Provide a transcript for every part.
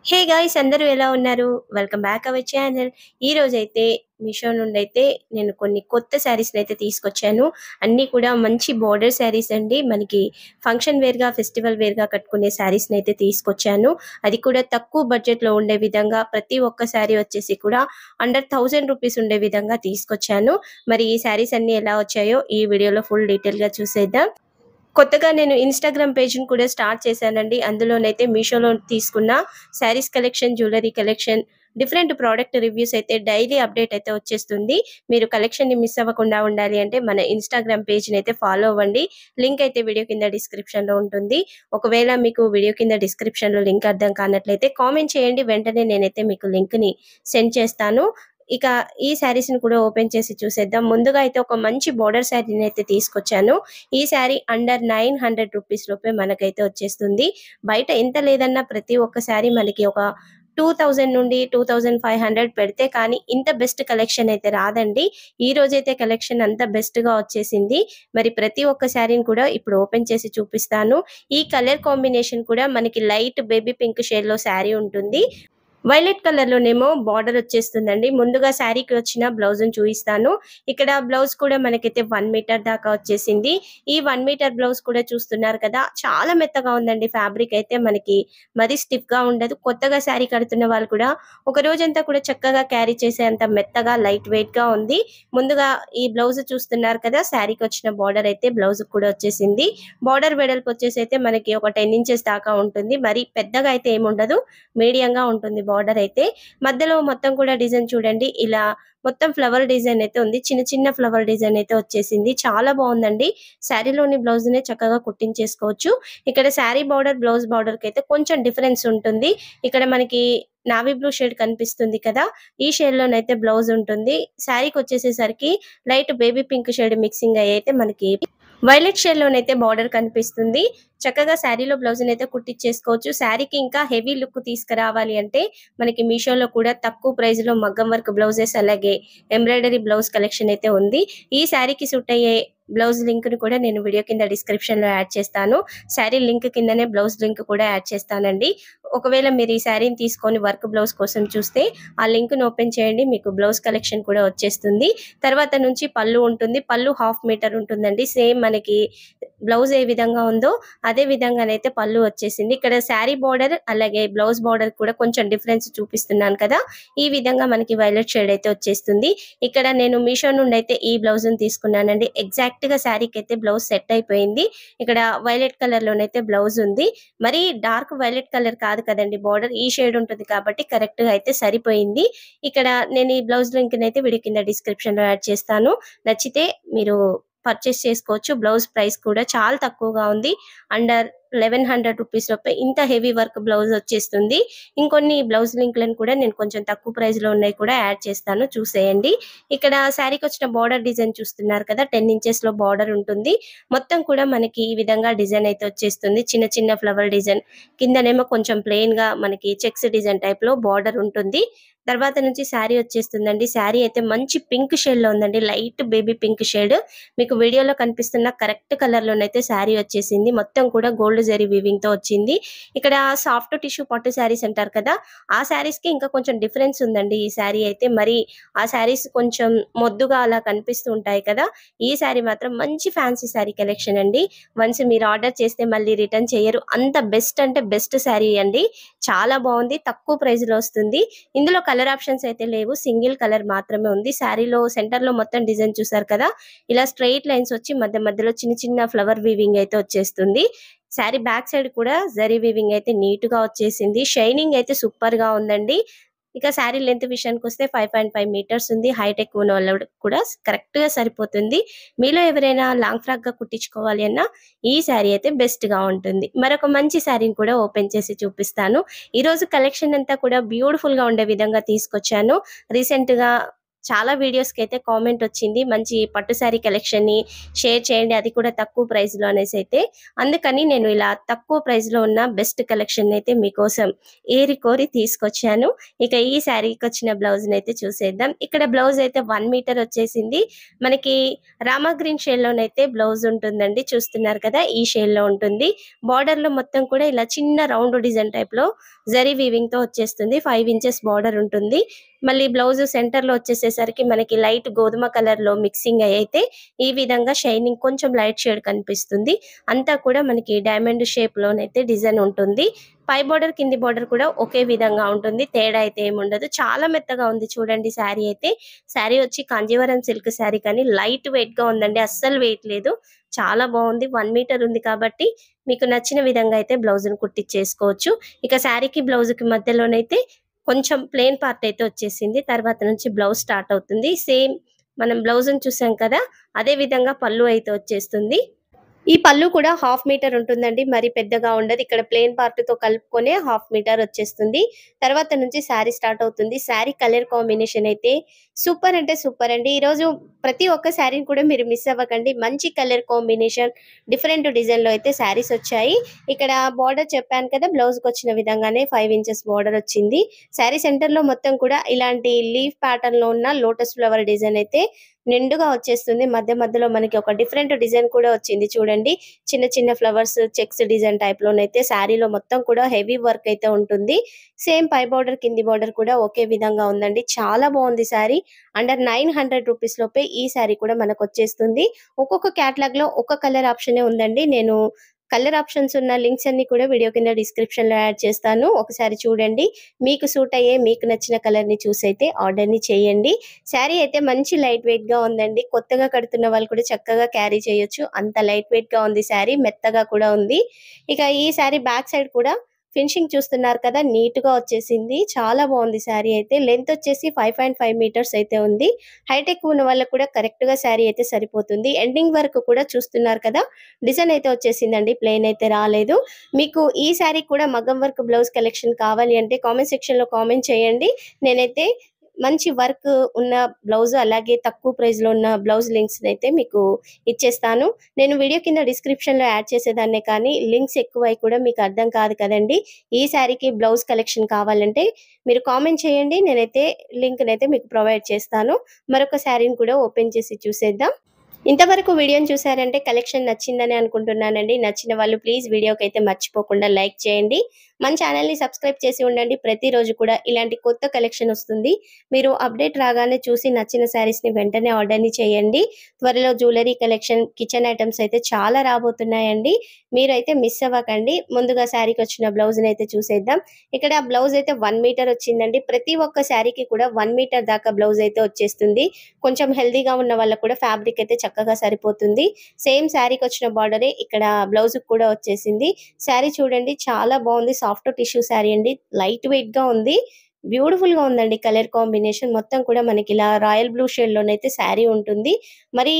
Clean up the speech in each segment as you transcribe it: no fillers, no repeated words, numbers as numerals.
Hey guys అందరూ ఎలా ఉన్నారు? Welcome back our channel. ఈ రోజైతే మీషో నుండైతే నేను కొన్ని కొత్త శారీస్‌నైతే తీసుకొచ్చాను. అన్నీ కూడా మంచి బోర్డర్ శారీస్ అండి. మనకి ఫంక్షన్ వేర్‌గా, ఫెస్టివల్ వేర్‌గా కట్టుకునే శారీస్‌నైతే తీసుకొచ్చాను. అది కూడా తక్కువ బడ్జెట్‌లో ఉండే విధంగా ప్రతి ఒక్క శారీ వచ్చేసి కూడా అండర్ 1000 రూపీస్ ఉండే విధంగా తీసుకొచ్చాను. మరి ఈ శారీస్ అన్నీ ఎలా వచ్చాయో ఈ వీడియోలో ఫుల్ డీటెయిల్‌గా చూసేద్దాం. కొత్తగా నేను ఇన్‌స్టాగ్రామ్ పేజ్‌ని కూడా స్టార్ట్ చేశానండి. అందులోనైతే మీషోలో తీసుకున్న saris collection, jewellery collection, different product reviews అయితే డైలీ అప్డేట్ అయితే వచ్చేస్తుంది. మీరు కలెక్షన్‌ని మిస్ అవ్వకుండా ఉండాలి అంటే మన ఇన్‌స్టాగ్రామ్ పేజ్‌ని అయితే ఫాలో అవ్వండి. లింక్ అయితే వీడియో కింద డిస్క్రిప్షన్‌లో ఉంటుంది. ఒకవేళ మీకు వీడియో కింద డిస్క్రిప్షన్‌లో లింక్ అర్థం కానట్లయితే కామెంట్ చేయండి. వెంటనే నేనైతే మీకు లింక్‌ని సెండ్ చేస్తాను. ఇక ఈ శారీస్‌ని కూడా ఓపెన్ చేసి చూసేద్దాం. ముందుగా అయితే ఒక మంచి బోర్డర్ శారీనైతే తీసుకొచ్చాను. ఈ శారీ అండర్ 900 రూపీస్ లోపే మనకైతే వచ్చేస్తుంది. బయట ఎంత లేదన్నా ప్రతి ఒక్క శారీ మనకి ఒక 2000 నుండి 2500 పెడితే కానీ ఇంత బెస్ట్ కలెక్షన్ అయితే రాదండి. ఈ రోజైతే కలెక్షన్ అంతా బెస్ట్‌గా వచ్చేసింది. మరి ప్రతి ఒక్క శారీని కూడా ఇప్పుడు ఓపెన్ చేసి చూపిస్తాను. ఈ కలర్ కాంబినేషన్ కూడా మనకి లైట్ బేబీ పింక్ షేడ్‌లో శారీ ఉంటుంది. వైలెట్ కలర్‌లోనేమో బార్డర్ వచ్చేస్తుందండి. ముందుగా శారీకి వచ్చిన బ్లౌజ్‌ని చూయిస్తాను. ఇక్కడ బ్లౌజ్ కూడా మనకైతే 1 మీటర్ దాకా వచ్చేసింది. ఈ 1 మీటర్ బ్లౌజ్ కూడా చూస్తున్నారు కదా! చాలా మెత్తగా ఉందండి. ఫ్యాబ్రిక్ అయితే మనకి మరీ స్టిఫ్‌గా ఉండదు. కొత్తగా శారీ కడుతున్న వాళ్ళు కూడా ఒక రోజంతా కూడా చక్కగా క్యారీ చేసేంత మెత్తగా లైట్ వెయిట్‌గా ఉంది. ముందుగా ఈ బ్లౌజ్ చూస్తున్నారు కదా! శారీకి వచ్చిన బార్డర్ అయితే బ్లౌజ్‌కి కూడా వచ్చేసింది. బార్డర్ వెడల్పు వచ్చేసి అయితే మనకి ఒక 10 ఇంచెస్ దాకా ఉంటుంది. మరి పెద్దగా అయితే ఏముండదు. మీడియంగా ఉంటుంది బార్డర్ అయితే. మధ్యలో మొత్తం కూడా డిజైన్ చూడండి. ఇలా మొత్తం ఫ్లవర్ డిజైన్ అయితే ఉంది. చిన్న చిన్న ఫ్లవర్ డిజైన్ అయితే వచ్చేసింది. చాలా బావుందండి. శారీలోని బ్లౌజ్‌నే చక్కగా కుట్టించేసుకోవచ్చు. ఇక్కడ శారీ బార్డర్, బ్లౌజ్ బార్డర్‌కైతే కొంచెం డిఫరెన్స్ ఉంటుంది. ఇక్కడ మనకి నావీ బ్లూ షేడ్ కనిపిస్తుంది కదా! ఈ షేడ్‌లోనైతే బ్లౌజ్ ఉంటుంది. శారీకొచ్చేసేసరికి light baby pink shade mixing అయ్యి అయితే మనకి వైలెట్ షేడ్‌లోనైతే బార్డర్ కనిపిస్తుంది. చక్కగా శారీలో బ్లౌజ్‌నైతే కుట్టిచ్చేసుకోవచ్చు. శారీకి ఇంకా హెవీ లుక్ తీసుకురావాలి అంటే మనకి మీషోలో కూడా తక్కువ ప్రైస్‌లో మగ్గం వర్క్ బ్లౌజెస్ అలాగే ఎంబ్రాయిడరీ బ్లౌజ్ కలెక్షన్ అయితే ఉంది. ఈ శారీకి సూట్ అయ్యే బ్లౌజ్ లింక్‌ని కూడా నేను వీడియో కింద డిస్క్రిప్షన్‌లో యాడ్ చేస్తాను. శారీ లింక్ కిందనే బ్లౌజ్ లింక్ కూడా యాడ్ చేస్తానండి. ఒకవేళ మీరు ఈ శారీని తీసుకొని వర్క్ బ్లౌజ్ కోసం చూస్తే ఆ లింక్‌ని ఓపెన్ చేయండి. మీకు బ్లౌజ్ కలెక్షన్ కూడా వచ్చేస్తుంది. తర్వాత నుంచి పళ్ళు ఉంటుంది. పళ్ళు హాఫ్ మీటర్ ఉంటుందండి. సేమ్ మనకి బ్లౌజ్ ఏ విధంగా ఉందో అదే విధంగానైతే పళ్ళు వచ్చేసింది. ఇక్కడ శారీ బార్డర్ అలాగే బ్లౌజ్ బార్డర్ కూడా కొంచెం డిఫరెన్స్ చూపిస్తున్నాను కదా! ఈ విధంగా మనకి వైలెట్ షేడ్ అయితే వచ్చేస్తుంది. ఇక్కడ నేను మీషో నుండి అయితే ఈ బ్లౌజ్‌ని తీసుకున్నానండి. ఎగ్జాక్ట్‌గా శారీకైతే బ్లౌజ్ సెట్ అయిపోయింది. ఇక్కడ వైలెట్ కలర్‌లోనైతే బ్లౌజ్ ఉంది. మరి డార్క్ వైలెట్ కలర్ కాదు కదండీ బార్డర్. ఈ షేడ్ ఉంటుంది కాబట్టి కరెక్ట్‌గా అయితే సరిపోయింది. ఇక్కడ నేను ఈ బ్లౌజ్ లింక్‌నైతే వీడియో కింద డిస్క్రిప్షన్‌లో యాడ్ చేస్తాను. నచ్చితే మీరు పర్చేస్ చేసుకోవచ్చు. బ్లౌజ్ ప్రైస్ కూడా చాలా తక్కువగా ఉంది. అండర్ 1100 రూపీస్ లోపే ఇంత హెవీ వర్క్ బ్లౌజ్ వచ్చేస్తుంది. ఇంకొన్ని బ్లౌజ్ లింక్‌లను కూడా నేను కొంచెం తక్కువ ప్రైస్‌లో ఉన్నయి కూడా యాడ్ చేస్తాను చూసేయండి. ఇక్కడ శారీకొచ్చిన బార్డర్ డిజైన్ చూస్తున్నారు కదా! 10 ఇంచెస్‌లో బార్డర్ ఉంటుంది. మొత్తం కూడా మనకి ఈ విధంగా డిజైన్ అయితే వచ్చేస్తుంది. చిన్న చిన్న ఫ్లవర్ డిజైన్. కిందనేమో కొంచెం ప్లెయిన్‌గా మనకి చెక్స్ డిజైన్ టైప్‌లో బార్డర్ ఉంటుంది. తర్వాత నుంచి శారీ వచ్చేస్తుందండి. శారీ అయితే మంచి పింక్ షేడ్‌లో ఉందండి. Light baby pink shade. మీకు వీడియోలో కనిపిస్తున్న కరెక్ట్ కలర్‌లోనైతే శారీ వచ్చేసింది. మొత్తం కూడా గోల్డ్ జరీ వీవింగ్‌తో వచ్చింది. ఇక్కడ సాఫ్ట్ టిష్యూ పట్టు శారీస్ అంటారు కదా! ఆ శారీస్‌కి ఇంకా కొంచెం డిఫరెన్స్ ఉందండి. ఈ శారీ అయితే మరి ఆ శారీస్ కొంచెం మొద్దుగా అలా కనిపిస్తూ ఉంటాయి కదా! ఈ శారీ మాత్రం మంచి ఫ్యాన్సీ శారీ కలెక్షన్ అండి. వన్స్ మీరు ఆర్డర్ చేస్తే మళ్ళీ రిటర్న్ చెయ్యరు. అంత బెస్ట్ అంటే బెస్ట్ శారీ అండి. చాలా బావుంది. తక్కువ ప్రైస్‌లో వస్తుంది. ఇందులో కలర్ ఆప్షన్స్ అయితే లేవు. సింగిల్ కలర్ మాత్రమే ఉంది. శారీలో సెంటర్‌లో మొత్తం డిజైన్ చూసారు కదా! ఇలా స్ట్రెయిట్ లైన్స్ వచ్చి మధ్య మధ్యలో చిన్న చిన్న ఫ్లవర్ వీవింగ్ అయితే వచ్చేస్తుంది. శారీ బ్యాక్ సైడ్ కూడా జరీ వీవింగ్ అయితే నీట్‌గా వచ్చేసింది. షైనింగ్ అయితే సూపర్‌గా ఉందండి. ఇక శారీ లెంత్ విషయానికొస్తే 5.5 మీటర్స్ ఉంది. హైట్ ఎక్కువ ఉన్నోళ్ళకి కూడా కరెక్ట్‌గా సరిపోతుంది. మీలో ఎవరైనా లాంగ్ ఫ్రాక్‌గా కుట్టించుకోవాలి అన్నా ఈ శారీ అయితే బెస్ట్‌గా ఉంటుంది. మరొక మంచి శారీని కూడా ఓపెన్ చేసి చూపిస్తాను. ఈరోజు కలెక్షన్ అంతా కూడా బ్యూటిఫుల్‌గా ఉండే విధంగా తీసుకొచ్చాను. రీసెంట్‌గా చాలా వీడియోస్కి అయితే కామెంట్ వచ్చింది, మంచి పట్టు శారీ కలెక్షన్ని షేర్ చేయండి, అది కూడా తక్కువ ప్రైస్లో అనేసి అయితే. అందుకని నేను ఇలా తక్కువ ప్రైస్లో ఉన్న బెస్ట్ కలెక్షన్ అయితే మీకోసం ఏరి కోరి తీసుకొచ్చాను. ఇక ఈ శారీకి వచ్చిన బ్లౌజ్ని అయితే చూసేద్దాం. ఇక్కడ బ్లౌజ్ అయితే 1 మీటర్ వచ్చేసింది. మనకి రామా గ్రీన్ షేడ్లోనైతే బ్లౌజ్ ఉంటుందండి, చూస్తున్నారు కదా, ఈ షేడ్లో ఉంటుంది. బార్డర్లో మొత్తం కూడా ఇలా చిన్న రౌండ్ డిజైన్ టైప్లో జరీ వీవింగ్తో వచ్చేస్తుంది. 5 ఇంచెస్ బార్డర్ ఉంటుంది. మళ్ళీ బ్లౌజ్ సెంటర్లో వచ్చేసేసరికి మనకి లైట్ గోధుమ కలర్లో మిక్సింగ్ అయితే ఈ విధంగా షైనింగ్ కొంచెం లైట్ షేడ్ కనిపిస్తుంది. అంతా కూడా మనకి డైమండ్ షేప్లోనైతే డిజైన్ ఉంటుంది. పై బార్డర్ కింది బార్డర్ కూడా ఒకే విధంగా ఉంటుంది, తేడా అయితే ఏముండదు. చాలా మెత్తగా ఉంది చూడండి శారీ అయితే. శారీ వచ్చి కాంజీవరం సిల్క్ శారీ, కానీ లైట్ వెయిట్గా ఉందండి, అస్సలు వెయిట్ లేదు. చాలా బాగుంది. 1 మీటర్ ఉంది కాబట్టి మీకు నచ్చిన విధంగా అయితే బ్లౌజ్ను కుట్టించేసుకోవచ్చు. ఇక శారీకి బ్లౌజ్కి మధ్యలోనైతే కొంచెం ప్లెయిన్ పార్ట్ అయితే వచ్చేసింది. తర్వాత నుంచి బ్లౌజ్ స్టార్ట్ అవుతుంది. సేమ్ మనం బ్లౌజ్ని చూసాం కదా, అదే విధంగా పళ్ళు అయితే వచ్చేస్తుంది. ఈ పళ్ళు కూడా 1/2 మీటర్ ఉంటుందండి, మరి పెద్దగా ఉండదు. ఇక్కడ ప్లెయిన్ పార్ట్ తో కలుపుకొనే 1/2 మీటర్ వచ్చేస్తుంది. తర్వాత నుంచి శారీ స్టార్ట్ అవుతుంది. శారీ కలర్ కాంబినేషన్ అయితే సూపర్ అంటే సూపర్ అండి. ఈరోజు ప్రతి ఒక్క శారీని కూడా మీరు మిస్ అవ్వకండి. మంచి కలర్ కాంబినేషన్, డిఫరెంట్ డిజైన్ లో అయితే శారీస్ వచ్చాయి. ఇక్కడ బార్డర్ చెప్పాను కదా, బ్లౌజ్ కి వచ్చిన విధంగానే 5 ఇంచెస్ బార్డర్ వచ్చింది. శారీ సెంటర్ లో మొత్తం కూడా ఇలాంటి లీఫ్ ప్యాటర్న్ లో ఉన్న లోటస్ ఫ్లవర్ డిజైన్ అయితే నిండుగా వచ్చేస్తుంది. మధ్య మధ్యలో మనకి ఒక డిఫరెంట్ డిజైన్ కూడా వచ్చింది చూడండి. చిన్న చిన్న ఫ్లవర్స్ చెక్స్ డిజైన్ టైప్ లోనైతే శారీలో మొత్తం కూడా హెవీ వర్క్ అయితే ఉంటుంది. సేమ్ పై బార్డర్ కింది బార్డర్ కూడా ఒకే విధంగా ఉందండి. చాలా బాగుంది శారీ. అండర్ 900 రూపీస్ లోపే ఈ శారీ కూడా మనకు వచ్చేస్తుంది. ఒక్కొక్క క్యాటలాగ్ లో ఒక కలర్ ఆప్షనే ఉందండి. నేను కలర్ ఆప్షన్స్ ఉన్న లింక్స్ అన్ని కూడా వీడియో కింద డిస్క్రిప్షన్ లో యాడ్ చేస్తాను, ఒకసారి చూడండి. మీకు సూట్ అయ్యే మీకు నచ్చిన కలర్ ని చూసి అయితే ఆర్డర్ ని చేయండి. శారీ అయితే మంచి లైట్ వెయిట్ గా ఉందండి. కొత్తగా కడుతున్న వాళ్ళు కూడా చక్కగా క్యారీ చేయొచ్చు, అంత లైట్ వెయిట్ గా ఉంది శారీ. మెత్తగా కూడా ఉంది. ఇక ఈ శారీ బ్యాక్ సైడ్ కూడా ఫినిషింగ్ చూస్తున్నారు కదా, నీట్ గా వచ్చేసింది. చాలా బాగుంది శారీ అయితే. లెంత్ వచ్చేసి 5.5 మీటర్స్ అయితే ఉంది. హైట్ ఎక్కువ ఉన్న వాళ్ళకి కూడా కరెక్ట్ గా శారీ అయితే సరిపోతుంది. ఎండింగ్ వరకు కూడా చూస్తున్నారు కదా, డిజైన్ అయితే వచ్చేసిందండి, ప్లెయిన్ అయితే రాలేదు. మీకు ఈ శారీ కూడా మగ్గం వర్క్ బ్లౌజ్ కలెక్షన్ కావాలి అంటే కామెంట్ సెక్షన్ లో కామెంట్ చేయండి. నేనైతే మంచి వర్క్ ఉన్న బ్లౌజ్ అలాగే తక్కువ ప్రైస్ లో ఉన్న బ్లౌజ్ లింక్స్ అయితే మీకు ఇచ్చేస్తాను. నేను వీడియో కింద డిస్క్రిప్షన్ లో యాడ్ చేసేదాన్నే, కానీ లింక్స్ ఎక్కువై కూడా మీకు అర్థం కాదు కదండి. ఈ శారీకి బ్లౌజ్ కలెక్షన్ కావాలంటే మీరు కామెంట్ చేయండి, నేనైతే లింక్ అయితే మీకు ప్రొవైడ్ చేస్తాను. మరొక శారీని కూడా ఓపెన్ చేసి చూసేద్దాం. ఇంతవరకు వీడియోని చూసారంటే కలెక్షన్ నచ్చిందని అనుకుంటున్నానండి. నచ్చిన వాళ్ళు ప్లీజ్ వీడియోకి అయితే మర్చిపోకుండా లైక్ చేయండి. మన ఛానల్ని సబ్స్క్రైబ్ చేసి ఉండండి. ప్రతిరోజు కూడా ఇలాంటి కొత్త కలెక్షన్ వస్తుంది. మీరు అప్డేట్ రాగానే చూసి నచ్చిన శారీస్ని వెంటనే ఆర్డర్ని చేయండి. త్వరలో జ్యువెలరీ కలెక్షన్, కిచెన్ ఐటమ్స్ అయితే చాలా రాబోతున్నాయండి. మీరైతే మిస్ అవ్వకండి. ముందుగా శారీకి వచ్చిన బ్లౌజ్ని అయితే చూసేద్దాం. ఇక్కడ బ్లౌజ్ అయితే 1 మీటర్ వచ్చిందండి. ప్రతి ఒక్క శారీకి కూడా 1 మీటర్ దాకా బ్లౌజ్ అయితే వచ్చేస్తుంది. కొంచెం హెల్దీగా ఉన్న వాళ్ళకు కూడా ఫ్యాబ్రిక్ అయితే చక్కగా సరిపోతుంది. సేమ్ శారీకి వచ్చిన బార్డరే ఇక్కడ బ్లౌజ్ కూడా వచ్చేసింది. శారీ చూడండి, చాలా బాగుంది. సాఫ్ట్ టిష్యూ శారీ అండి, లైట్ వెయిట్ గా ఉంది. బ్యూటిఫుల్ గా ఉందండి కలర్ కాంబినేషన్. మొత్తం కూడా మనకి ఇలా రాయల్ బ్లూ షేడ్ లోనైతే శారీ ఉంటుంది. మరి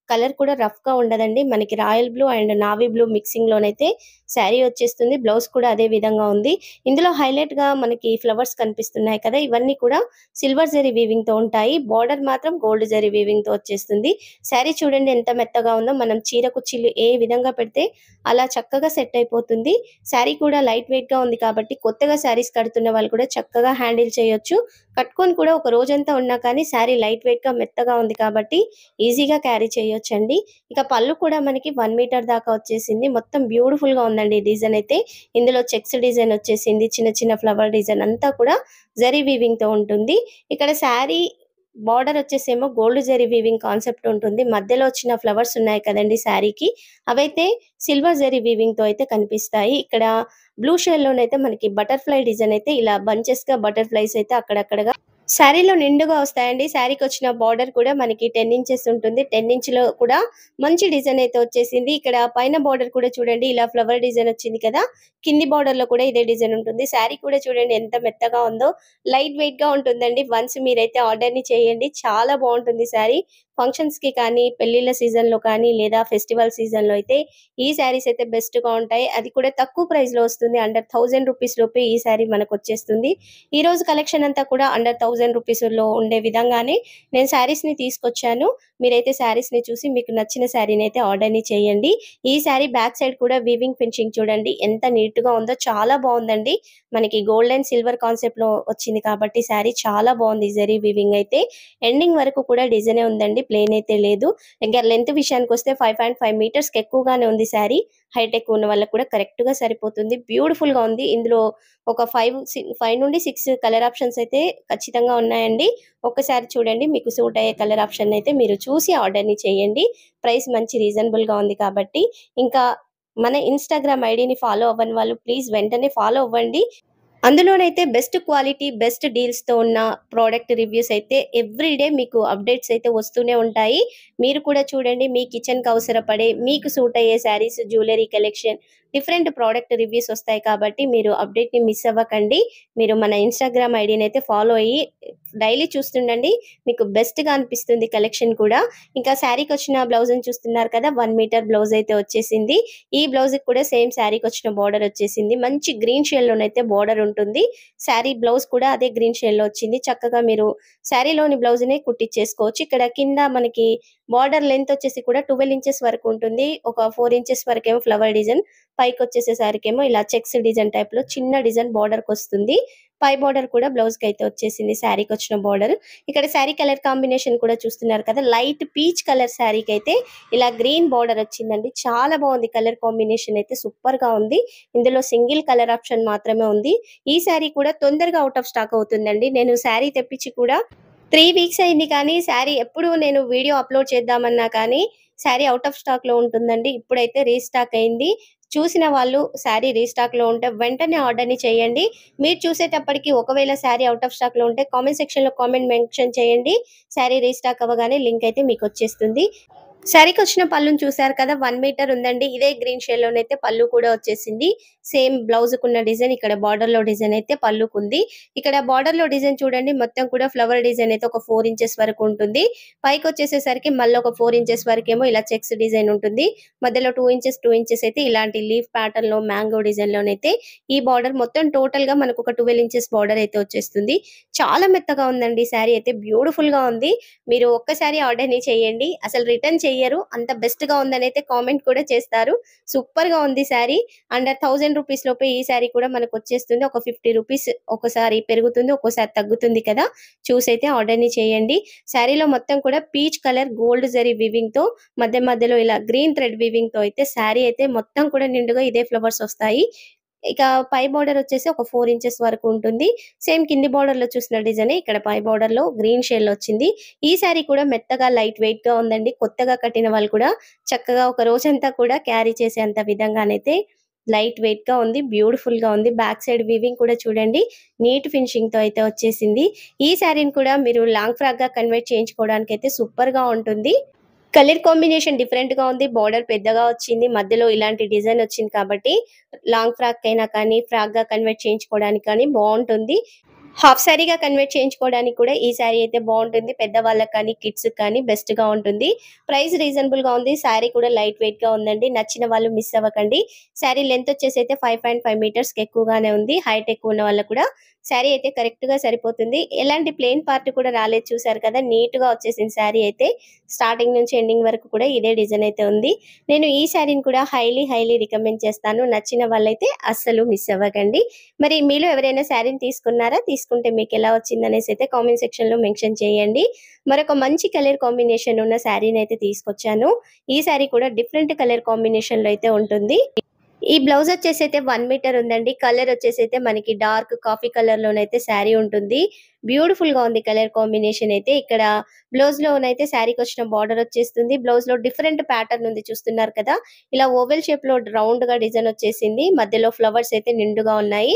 కలర్ కూడా రఫ్ గా ఉండదండి. మనకి royal blue and navy blue mixing లోనైతే శారీ వచ్చేస్తుంది. బ్లౌజ్ కూడా అదే విధంగా ఉంది. ఇందులో హైలైట్ గా మనకి ఫ్లవర్స్ కనిపిస్తున్నాయి కదా, ఇవన్నీ కూడా సిల్వర్ జరీ వీవింగ్ తో ఉంటాయి. బార్డర్ మాత్రం గోల్డ్ జరీ వీవింగ్ తో వచ్చేస్తుంది. శారీ చూడండి ఎంత మెత్తగా ఉందో. మనం చీర కుచ్చిళ్ళు ఏ విధంగా పెడితే అలా చక్కగా సెట్ అయిపోతుంది. శారీ కూడా లైట్ వెయిట్ గా ఉంది కాబట్టి కొత్తగా శారీస్ కడుతున్న వాళ్ళు కూడా చక్కగా హ్యాండిల్ చేయొచ్చు. కట్టుకొని కూడా ఒక రోజంతా ఉన్నా కానీ శారీ లైట్ వెయిట్ గా మెత్తగా ఉంది కాబట్టి ఈజీగా క్యారీ చేయొచ్చండి. ఇక పళ్ళు కూడా మనకి 1 మీటర్ దాకా వచ్చేసింది. మొత్తం బ్యూటిఫుల్ గా ఉందండి డిజైన్ అయితే. ఇందులో చెక్స్ డిజైన్ వచ్చేసింది. చిన్న చిన్న ఫ్లవర్ డిజైన్ అంతా కూడా జరీ వీవింగ్ తో ఉంటుంది. ఇక్కడ శారీ బార్డర్ వచ్చేసేమో గోల్డ్ జరీ వీవింగ్ కాన్సెప్ట్ ఉంటుంది. మధ్యలో వచ్చిన ఫ్లవర్స్ ఉన్నాయి కదండి శారీకి, అవైతే సిల్వర్ జరీ వీవింగ్ తో అయితే కనిపిస్తాయి. ఇక్కడ బ్లూ షేడ్ లోనైతే మనకి బటర్ఫ్లై డిజైన్ అయితే ఇలా బంచెస్ గా బటర్ఫ్లైస్ అయితే అక్కడక్కడగా శారీలో నిండుగా వస్తాయండి. శారీకి వచ్చిన బార్డర్ కూడా మనకి 10 ఇంచెస్ ఉంటుంది. 10 ఇంచ్ లో కూడా మంచి డిజైన్ అయితే వచ్చేసింది. ఇక్కడ పైన బార్డర్ కూడా చూడండి, ఇలా ఫ్లవర్ డిజైన్ వచ్చింది కదా, కింది బార్డర్ లో కూడా ఇదే డిజైన్ ఉంటుంది. శారీ కూడా చూడండి ఎంత మెత్తగా ఉందో, లైట్ వెయిట్ గా ఉంటుందండి. వన్స్ మీరైతే ఆర్డర్ ని చేయండి, చాలా బాగుంటుంది శారీ. ఫంక్షన్స్ కి కానీ, పెళ్లిళ్ళ సీజన్ లో కానీ లేదా ఫెస్టివల్ సీజన్ లో అయితే ఈ శారీస్ అయితే బెస్ట్ గా ఉంటాయి. అది కూడా తక్కువ ప్రైస్ లో వస్తుంది. అండర్ 1000 రూపీస్ లోపే ఈ శారీ మనకు వచ్చేస్తుంది. ఈ రోజు కలెక్షన్ అంతా కూడా అండర్ 1000 రూపీస్ లో ఉండే విధంగానే నేను శారీస్ ని తీసుకొచ్చాను. మీరైతే శారీస్ ని చూసి మీకు నచ్చిన శారీని అయితే ఆర్డర్ ని చేయండి. ఈ శారీ బ్యాక్ సైడ్ కూడా వీవింగ్ ఫినిషింగ్ చూడండి ఎంత నీట్ గా ఉందో, చాలా బాగుందండి. మనకి గోల్డ్ అండ్ సిల్వర్ కాన్సెప్ట్ లో వచ్చింది కాబట్టి శారీ చాలా బాగుంది. జరీ వీవింగ్ అయితే ఎండింగ్ వరకు కూడా డిజైన్ ఉందండి, ప్లేన్ అయితే లేదు. ఇంకా లెంత్ విషయానికి వస్తే 5.5 మీటర్స్ కి ఎక్కువగానే ఉంది శారీ. హైట్ ఎక్కువ ఉన్న వాళ్ళకి కూడా కరెక్ట్ గా సరిపోతుంది. బ్యూటిఫుల్ గా ఉంది. ఇందులో ఒక 5 నుండి 6 కలర్ ఆప్షన్స్ అయితే ఖచ్చితంగా ఉన్నాయండి. ఒక్కసారి చూడండి, మీకు సూట్ అయ్యే కలర్ ఆప్షన్ అయితే మీరు చూసి ఆర్డర్ ని చేయండి. ప్రైస్ మంచి రీజనబుల్ గా ఉంది కాబట్టి. ఇంకా మన ఇన్‌స్టాగ్రామ్ ఐడీని ఫాలో అవ్వని వాళ్ళు ప్లీజ్ వెంటనే ఫాలో అవ్వండి. అందులోనైతే బెస్ట్ క్వాలిటీ, బెస్ట్ డీల్స్‌తో ఉన్న ప్రొడక్ట్ రివ్యూస్ అయితే ఎవ్రీ డే మీకు అప్డేట్స్ అయితే వస్తూనే ఉంటాయి. మీరు కూడా చూడండి, మీ కిచెన్‌కి అవసరపడే, మీకు సూట్ అయ్యే saris, jewellery collection, different product reviews వస్తాయి కాబట్టి మీరు అప్డేట్‌ని మిస్ అవ్వకండి. మీరు మన ఇన్‌స్టాగ్రామ్ ఐడీని అయితే ఫాలో అయ్యి డైలీ చూస్తుండండి. మీకు బెస్ట్‌గా అనిపిస్తుంది కలెక్షన్ కూడా. ఇంకా శారీకొచ్చిన బ్లౌజ్‌ని చూస్తున్నారు కదా! 1 మీటర్ బ్లౌజ్ అయితే వచ్చేసింది. ఈ బ్లౌజ్‌కి కూడా సేమ్ శారీకొచ్చిన బోర్డర్ వచ్చేసింది. మంచి గ్రీన్ షేడ్‌లోనైతే బోర్డర్ ఉంటుంది. శారీ బ్లౌజ్ కూడా అదే గ్రీన్ షేడ్‌లో వచ్చింది. చక్కగా మీరు శారీలోని బ్లౌజ్‌ని కుట్టించేసుకోవచ్చు. ఇక్కడ కింద మనకి బోర్డర్ లెంత్ వచ్చేసి కూడా 12 ఇంచెస్ వరకు ఉంటుంది. ఒక 4 ఇంచెస్ వరకేమో ఫ్లవర్ డిజైన్, పైకొచ్చేసేసరికేమో ఇలా చెక్స్ డిజైన్ టైప్‌లో చిన్న డిజైన్ బోర్డర్‌కొస్తుంది. పై బోర్డర్ కూడా బ్లౌజ్‌కి అయితే వచ్చేసింది శారీకొచ్చిన బోర్డర్. ఇక్కడ శారీ కలర్ కాంబినేషన్ కూడా చూస్తున్నారు కదా! లైట్ పీచ్ కలర్ శారీకైతే ఇలా గ్రీన్ బోర్డర్ వచ్చిందండి. చాలా బాగుంది. కలర్ కాంబినేషన్ అయితే సూపర్‌గా ఉంది. ఇందులో సింగిల్ కలర్ ఆప్షన్ మాత్రమే ఉంది. ఈ శారీ కూడా తొందరగా ఔట్ ఆఫ్ స్టాక్ అవుతుందండి. నేను శారీ తెప్పించి కూడా 3 వీక్స్ అయింది కానీ శారీ ఎప్పుడు నేను వీడియో అప్‌లోడ్ చేద్దామన్నా కానీ శారీ ఔట్ ఆఫ్ స్టాక్‌లో ఉంటుందండి. ఇప్పుడైతే రీస్టాక్ అయింది. చూసిన వాళ్ళు శారీ రీస్టాక్‌లో ఉంటే వెంటనే ఆర్డర్‌ని చేయండి. మీరు చూసేటప్పటికి ఒకవేళ శారీ ఔట్ ఆఫ్ స్టాక్‌లో ఉంటే కామెంట్ సెక్షన్‌లో కామెంట్ మెన్షన్ చేయండి. శారీ రీస్టాక్ అవ్వగానే లింక్ అయితే మీకొచ్చేస్తుంది. శారీకొచ్చిన పళ్ళుని చూసారు కదా! 1 మీటర్ ఉందండి. ఇదే గ్రీన్ షేడ్‌లోనైతే పళ్ళు కూడా వచ్చేసింది. సేమ్ బ్లౌజ్‌కున్న డిజైన్ ఇక్కడ బార్డర్‌లో డిజైన్ అయితే పళ్ళుకుంది. ఇక్కడ బార్డర్‌లో డిజైన్ చూడండి, మొత్తం కూడా ఫ్లవర్ డిజైన్ అయితే ఒక 4 ఇంచెస్ వరకు ఉంటుంది. పైకొచ్చేసేసరికి మళ్ళీ ఒక 4 ఇంచెస్ వరకేమో ఇలా చెక్స్ డిజైన్ ఉంటుంది. మధ్యలో 2 ఇంచెస్ అయితే ఇలాంటి లీఫ్ ప్యాటర్న్‌లో మ్యాంగో డిజైన్‌లోనైతే ఈ బార్డర్ మొత్తం టోటల్‌గా మనకు ఒక 12 ఇంచెస్ బార్డర్ అయితే వచ్చేస్తుంది. చాలా మెత్తగా ఉందండి. శారీ అయితే బ్యూటిఫుల్‌గా ఉంది. మీరు ఒక్కసారి ఆర్డర్‌ని చేయండి. అసలు రిటర్న్ చెయ్యరు. అంత బెస్ట్‌గా ఉందనైతే కామెంట్ కూడా చేస్తారు. సూపర్‌గా ఉంది శారీ. అండర్ 1000 రూపీస్ లోపే ఈ శారీ కూడా మనకొచ్చేస్తుంది. ఒక 50 రూపీస్ ఒకసారి పెరుగుతుంది, ఒక్కోసారి తగ్గుతుంది కదా! చూసైతే ఆర్డర్‌ని చేయండి. శారీలో మొత్తం కూడా పీచ్ కలర్ గోల్డ్ జరీ వీవింగ్‌తో మధ్య మధ్యలో ఇలా గ్రీన్ థ్రెడ్ వీవింగ్‌తో అయితే శారీ అయితే మొత్తం కూడా నిండుగా ఇదే ఫ్లవర్స్ వస్తాయి. ఇక పై బోర్డర్ వచ్చేసి ఒక 4 ఇంచెస్ వరకు ఉంటుంది. సేమ్ కింది బోర్డర్‌లో చూసిన డిజైనే ఇక్కడ పై బోర్డర్‌లో గ్రీన్ షేడ్‌లో వచ్చింది. ఈ శారీ కూడా మెత్తగా లైట్ వెయిట్‌గా ఉందండి. కొత్తగా కట్టిన వాళ్ళు కూడా చక్కగా ఒక రోజంతా కూడా క్యారీ చేసేంత విధంగానైతే లైట్ వెయిట్‌గా ఉంది. బ్యూటిఫుల్‌గా ఉంది. బ్యాక్ సైడ్ వీవింగ్ కూడా చూడండి నీట్ ఫినిషింగ్‌తో అయితే వచ్చేసింది. ఈ శారీని కూడా మీరు లాంగ్ ఫ్రాక్‌గా కన్వర్ట్ చేయించుకోవడానికైతే సూపర్‌గా ఉంటుంది. కలర్ కాంబినేషన్ డిఫరెంట్‌గా ఉంది. బోర్డర్ పెద్దగా వచ్చింది. మధ్యలో ఇలాంటి డిజైన్ వచ్చింది కాబట్టి లాంగ్ ఫ్రాక్ అయినా కానీ, ఫ్రాక్‌గా కన్వర్ట్ చేయించుకోవడానికి కానీ బావుంటుంది. హాఫ్ సారీగా కన్వర్ట్ చేయించుకోవడానికి కూడా ఈ సారీ అయితే బావుంటుంది. పెద్దవాళ్ళకి కానీ, కిడ్స్‌కి కానీ బెస్ట్‌గా ఉంటుంది. ప్రైస్ రీజనబుల్‌గా ఉంది. సారీ కూడా లైట్ వెయిట్‌గా ఉందండి. నచ్చిన వాళ్ళు మిస్ అవ్వకండి. సారీ లెంత్ వచ్చేసి అయితే 5.5 మీటర్స్‌కి ఎక్కువగానే ఉంది. హైట్ ఎక్కువ ఉన్న వాళ్ళకి కూడా సారీ అయితే కరెక్ట్‌గా సరిపోతుంది. ఎలాంటి ప్లెయిన్ పార్ట్ కూడా రాలేదు, చూసారు కదా! నీట్‌గా వచ్చేసింది సారీ అయితే. స్టార్టింగ్ నుంచి ఎండింగ్ వరకు కూడా ఇదే డిజైన్ అయితే ఉంది. నేను ఈ సారీని కూడా హైలీ రికమెండ్ చేస్తాను. నచ్చిన వాళ్ళైతే అస్సలు మిస్ అవ్వకండి. మరి మీలో ఎవరైనా శారీని తీసుకున్నారా? తీసుకుంటే మీకెలా వచ్చిందనేసి అయితే కామెంట్ సెక్షన్‌లో మెన్షన్ చేయండి. మరొక మంచి కలర్ కాంబినేషన్ ఉన్న శారీనైతే తీసుకొచ్చాను. ఈ శారీ కూడా డిఫరెంట్ కలర్ కాంబినేషన్‌లో అయితే ఉంటుంది. ఈ బ్లౌజ్ వచ్చేసైతే 1 మీటర్ ఉందండి. కలర్ వచ్చేసైతే మనకి డార్క్ కాఫీ కలర్‌లోనైతే శారీ ఉంటుంది. బ్యూటిఫుల్‌గా ఉంది కలర్ కాంబినేషన్ అయితే. ఇక్కడ బ్లౌజ్‌లోనైతే శారీకొచ్చిన బార్డర్ వచ్చేస్తుంది. బ్లౌజ్‌లో డిఫరెంట్ ప్యాటర్న్ ఉంది, చూస్తున్నారు కదా! ఇలా ఓవెల్ షేప్‌లో రౌండ్‌గా డిజైన్ వచ్చేసింది. మధ్యలో ఫ్లవర్స్ అయితే నిండుగా ఉన్నాయి.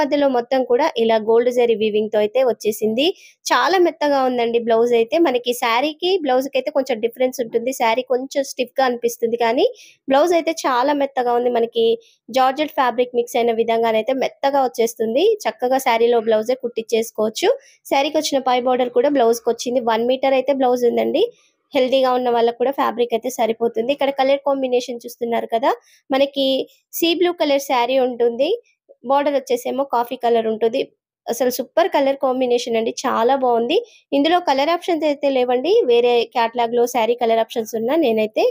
మధ్యలో మొత్తం కూడా ఇలా గోల్డ్ జరీ వీవింగ్‌తో అయితే వచ్చేసింది. చాలా మెత్తగా ఉందండి బ్లౌజ్ అయితే. మనకి శారీకి, బ్లౌజ్‌కైతే కొంచెం డిఫరెన్స్ ఉంటుంది. శారీ కొంచెం స్టిఫ్‌గా అనిపిస్తుంది కానీ, బ్లౌజ్ అయితే చాలా మెత్తగా ఉంది. మనకి జార్జెట్ ఫ్యాబ్రిక్ మిక్స్ అయిన విధంగానైతే మెత్తగా వచ్చేస్తుంది. చక్కగా శారీలో బ్లౌజే కుట్టించేసుకోవచ్చు. శారీకొచ్చిన పై బోర్డర్ కూడా బ్లౌజ్‌కొచ్చింది. 1 మీటర్ అయితే బ్లౌజ్ ఉందండి. హెల్తీగా ఉన్న వాళ్ళకి కూడా ఫ్యాబ్రిక్ అయితే సరిపోతుంది. ఇక్కడ కలర్ కాంబినేషన్ చూస్తున్నారు కదా! మనకి సీ బ్లూ కలర్ శారీ ఉంటుంది. బోర్డర్ వచ్చేసేమో కాఫీ కలర్ ఉంటుంది. అసలు సూపర్ కలర్ కాంబినేషన్ అండి. చాలా బావుంది. ఇందులో కలర్ ఆప్షన్స్ అయితే లేవండి. వేరే క్యాటలాగ్‌లో శారీ కలర్ ఆప్షన్స్ ఉన్నా నేనైతే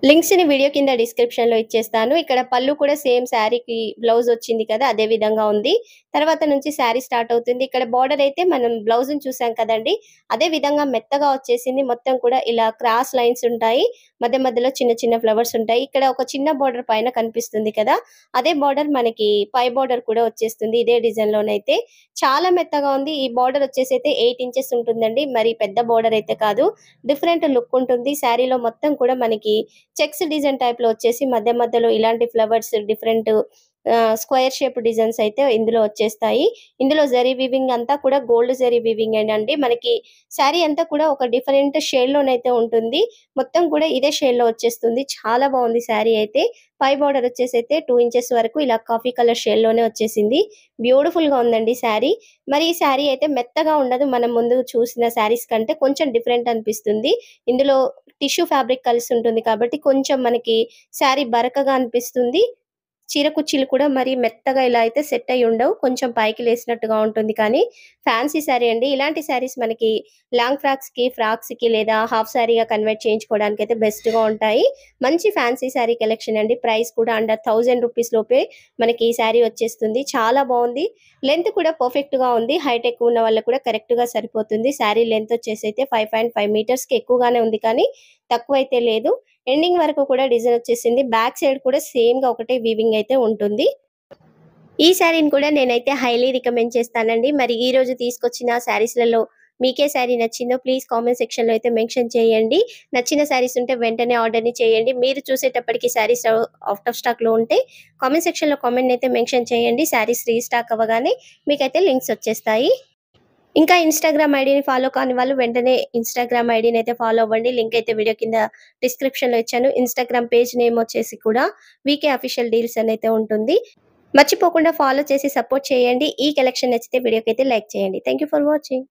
లింక్స్‌ని వీడియో కింద డిస్క్రిప్షన్‌లో ఇచ్చేస్తాను. ఇక్కడ పళ్ళు కూడా సేమ్ శారీకి బ్లౌజ్ వచ్చింది కదా! అదే విధంగా ఉంది. తర్వాత నుంచి శారీ స్టార్ట్ అవుతుంది. ఇక్కడ బోర్డర్ అయితే మనం బ్లౌజ్‌ని చూసాం కదండీ! అదే విధంగా మెత్తగా వచ్చేసింది. మొత్తం కూడా ఇలా క్రాస్ లైన్స్ ఉంటాయి. మధ్య మధ్యలో చిన్న చిన్న ఫ్లవర్స్ ఉంటాయి. ఇక్కడ ఒక చిన్న బోర్డర్ పైన కనిపిస్తుంది కదా! అదే బోర్డర్ మనకి పై బోర్డర్ కూడా వచ్చేస్తుంది. ఇదే డిజైన్‌లోనైతే చాలా మెత్తగా ఉంది. ఈ బోర్డర్ వచ్చేసైతే 8 ఇంచెస్ ఉంటుందండి. మరి పెద్ద బోర్డర్ అయితే కాదు. డిఫరెంట్ లుక్ ఉంటుంది. శారీలో మొత్తం కూడా మనకి చెక్స్ డిజైన్ టైప్‌లో వచ్చేసి మధ్య మధ్యలో ఇలాంటి flowers different square shape designs అయితే ఇందులో వచ్చేస్తాయి. ఇందులో జరీ వీవింగ్ అంతా కూడా గోల్డ్ జరీ వీవింగ్ అండి. మనకి శారీ అంతా కూడా ఒక డిఫరెంట్ షేడ్‌లోనైతే ఉంటుంది. మొత్తం కూడా ఇదే షేడ్‌లో వచ్చేస్తుంది. చాలా బావుంది శారీ అయితే. పై బోర్డర్ వచ్చేసైతే 2 ఇంచెస్ వరకు ఇలా కాఫీ కలర్ షేడ్‌లోనే వచ్చేసింది. బ్యూటిఫుల్‌గా ఉందండి శారీ. మరి ఈ శారీ అయితే మెత్తగా ఉండదు. మనం ముందు చూసిన శారీస్ కంటే కొంచెం డిఫరెంట్ అనిపిస్తుంది. ఇందులో టిష్యూ ఫ్యాబ్రిక్ కలిసి ఉంటుంది కాబట్టి కొంచెం మనకి శారీ బరకగా అనిపిస్తుంది. చీర కుచ్చిళ్ళు కూడా మరి మెత్తగా ఇలా అయితే సెట్ అయ్యి ఉండవు. కొంచెం పైకి లేసినట్టుగా ఉంటుంది కానీ ఫ్యాన్సీ శారీ అండి. ఇలాంటి శారీస్ మనకి లాంగ్ ఫ్రాక్స్‌కి లేదా హాఫ్ శారీగా కన్వర్ట్ చేయించుకోవడానికైతే బెస్ట్‌గా ఉంటాయి. మంచి ఫ్యాన్సీ శారీ కలెక్షన్ అండి. ప్రైస్ కూడా అండర్ రూ. 1000 లోపే మనకి ఈ శారీ వచ్చేస్తుంది. చాలా బావుంది. లెంత్ కూడా పర్ఫెక్ట్‌గా ఉంది. హైట్ ఎక్కువ ఉన్న వాళ్ళకి కూడా కరెక్ట్‌గా సరిపోతుంది. శారీ లెంత్ వచ్చేసైతే 5.5 మీటర్స్‌కి ఎక్కువగానే ఉంది కానీ తక్కువైతే లేదు. ఎండింగ్ వరకు కూడా డిజైన్ వచ్చేసింది. బ్యాక్ సైడ్ కూడా సేమ్‌గా ఒకటే వీవింగ్ అయితే ఉంటుంది. ఈ శారీని కూడా నేనైతే హైలీ రికమెండ్ చేస్తానండి. మరి ఈ రోజు తీసుకొచ్చిన శారీస్‌లలో మీకే శారీ నచ్చిందో ప్లీజ్ కామెంట్ సెక్షన్‌లో అయితే మెన్షన్ చేయండి. నచ్చిన శారీస్ ఉంటే వెంటనే ఆర్డర్‌ని చేయండి. మీరు చూసేటప్పటికి శారీస్ ఔట్ ఆఫ్ స్టాక్‌లో ఉంటే కామెంట్ సెక్షన్‌లో కామెంట్‌నైతే మెన్షన్ చేయండి. శారీస్ రీస్టాక్ అవ్వగానే మీకైతే లింక్స్ వచ్చేస్తాయి. ఇంకా ఇన్‌స్టాగ్రామ్ ఐడీని ఫాలో కాని వాళ్ళు వెంటనే ఇన్‌స్టాగ్రామ్ ఐడీని అయితే ఫాలో అవ్వండి. లింక్ అయితే వీడియో కింద డిస్క్రిప్షన్‌లో ఇచ్చాను. ఇన్‌స్టాగ్రామ్ పేజ్ నేమ్ వచ్చేసి కూడా వీకే అఫీషియల్ డీల్స్ అని అయితే ఉంటుంది. మర్చిపోకుండా ఫాలో చేసి సపోర్ట్ చేయండి. ఈ కలెక్షన్ నచ్చితే వీడియోకైతే లైక్ చేయండి. Thank you for watching.